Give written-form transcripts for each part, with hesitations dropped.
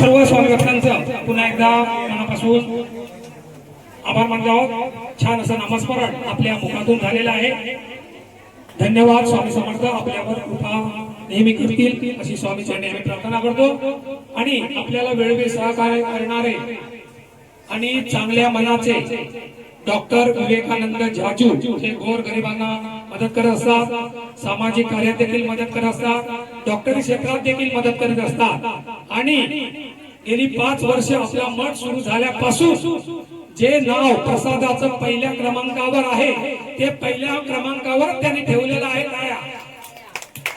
सर्व स्वामी भक्तांचं पुन्हा एकदा मनापासून आभार मानतो आहोत. छान असं नामस्मरण आपल्या मुखातून झालेलं आहे. धन्यवाद. स्वामी समर्थ आपल्यावर कृपा नेहमी करतील अशी स्वामीची नेहमी प्रार्थना करतो. आणि आपल्याला वेळोवेळी सहकार्य करणारे आणि चांगल्या मनाचे डॉक्टर विवेकानंद जाजू हे गोरगरिबांना मदत करत असतात, सामाजिक कार्यात देखील मदत करत असतात, डॉक्टरी क्षेत्रात देखील मदत करत असतात. आणि गेली 5 वर्ष आपला मठ सुरू झाल्यापासून जे नाव प्रसादाचं पहिल्या क्रमांकावर आहे ते पहिल्या क्रमांकावर त्यांनी ठेवलेलं आहे काय,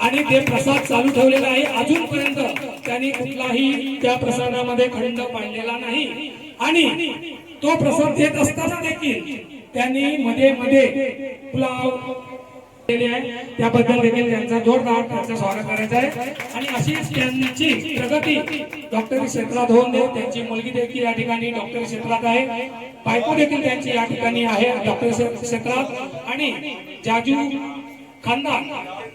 आणि ते प्रसाद चालू ठेवलेला आहे. अजूनपर्यंत त्यांनी कुठलाही त्या प्रसादामध्ये खंड पाडलेला नाही. आणि तो प्रसाद देत असताना देखील त्यांनी मध्ये मध्ये पुलाव केले आहे. त्याबद्दल देखील त्यांचा जोरदार त्यांचं स्वागत करायचं आहे. आणि अशीच त्यांची प्रगती डॉक्टरी क्षेत्रात होऊन दे. त्यांची मुलगी देखील या ठिकाणी डॉक्टरी क्षेत्रात आहे, बायको देखील त्यांची या ठिकाणी आहे डॉक्टरी क्षेत्रात. आणि जाजू खानदान,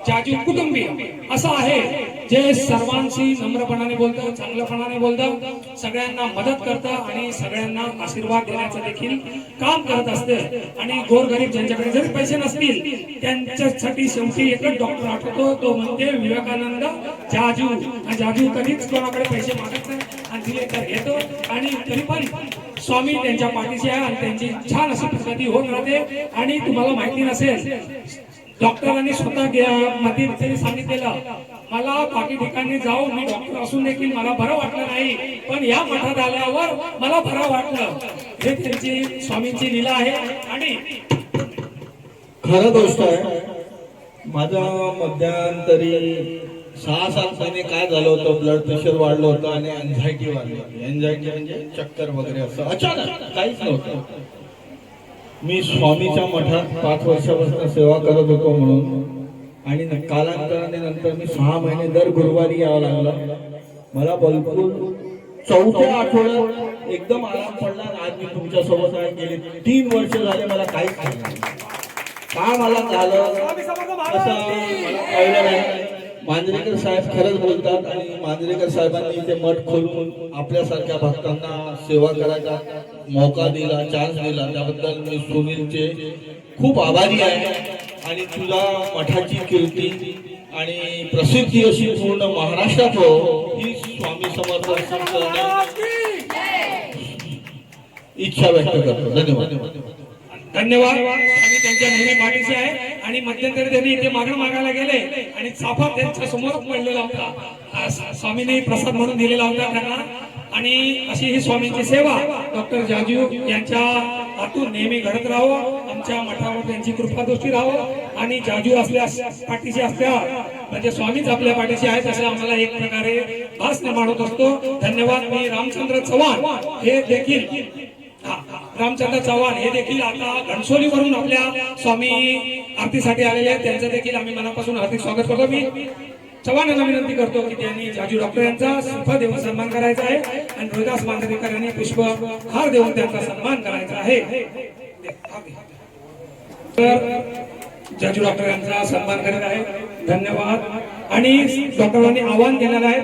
जाजू कुटुंबीय असं आहे जे सर्वांशी नम्रपणाने बोलतं, चांगल्यापणाने बोलतं, सगळ्यांना मदत करतं आणि सगळ्यांना आशीर्वाद देण्याचं देखील काम करत असते. आणि गोरगरीब ज्यांच्याकडे जरी पैसे नसतील त्यांच्यासाठी शेवटी एकच डॉक्टर आठवतो, तो म्हणजे विवेकानंद जाजू. जाजू कधीच कोणाकडे पैसे मागत नाही आणि दिले तर घेतो. आणि तरी पण स्वामी त्यांच्या पाठीशी आहे आणि त्यांची छान अशी प्रगती होत राहते. आणि तुम्हाला माहिती नसेल, डॉक्टरांनी स्वतः मध्ये सांगितलेलं, मला बाकी ठिकाणी जाऊन मी डॉक्टर असून देखील मला बरं वाटलं नाही, पण या मठात आल्यावर मला बरं वाटलं. हे त्यांची स्वामींची लीला आहे. आणि खरं गोष्ट आहे. माझा मध्यंतरी 6 साल पहिले काय झालं होतं, ब्लड प्रेशर वाढलं होतं आणि एन्झायटी वाढली होती. एन्झायटी म्हणजे चक्कर वगैरे असं अचानक काहीच नव्हतं. मी स्वामीच्या मठात 5 वर्षापासून सेवा करत होतो म्हणून, आणि कालांतराने नंतर मी 6 महिने दर गुरुवारी यावं लागलं. मला बिलकुल 4थ्या आठवड्यात एकदम आराम पडला. आज मी तुमच्या सोबत आहे. गेली 3 वर्ष झाले मला काहीच नाही. का मला झालं असं मला कळलं नाही. मांजरेकर साहेब खरंच बोलतात आणि मांजरेकर साहेबांनी ते मठ खोलून आपल्यासारख्या भक्तांना सेवा करायचा मौका दिला, चान्स दिला. त्याबद्दल मी सुनीलचे खूप आभारी आहे. आणि तुझा मठाची कीर्ती आणि प्रसिद्धी अशी पूर्ण महाराष्ट्रात हो ही स्वामी समर्थ इच्छा व्यक्त करतो. धन्यवाद. धन्यवाद. आम्ही त्यांच्या नेहमी पाठीशी आहे. आणि मध्यंतरी त्यांनी इथे मागणं मागायला गेले आणि चाफा त्यांच्या समोर पडलेला होता, स्वामीने प्रसाद म्हणून दिलेला होता त्यांना. आणि अशी ही स्वामींची सेवा डॉक्टर जाजू यांच्या हातून नेहमी घडत राहो. आमच्या मठावर त्यांची कृपा दृष्टी राहो. आणि जाजू आपल्या पाठीशी असल्या म्हणजे स्वामीच आपल्या पाठीशी आहेत असं आम्हाला एक प्रकारे भास निर्माण होत असतो. धन्यवाद. मी रामचंद्र चव्हाण हे देखील रामचंद्र चव्हाण हे देखील आता घणसोलीवरून आपल्या स्वामी आरतीसाठी आलेले आहेत. त्यांचं देखील आम्ही मनापासून हार्दिक स्वागत करतो. मी चव्हाणांना विनंती करतो की त्यांनी जाजू डॉक्टर यांचा श्रीफळ देऊन सन्मान करायचा आहे आणि रोहिदास मांजरेकर यांनी पुष्पहार देऊन त्यांचा सन्मान करायचा आहे. तर जाजू डॉक्टर यांचा सन्मान करीत आहे. धन्यवाद. आणि डॉक्टरांनी आवाहन केलेलं आहे.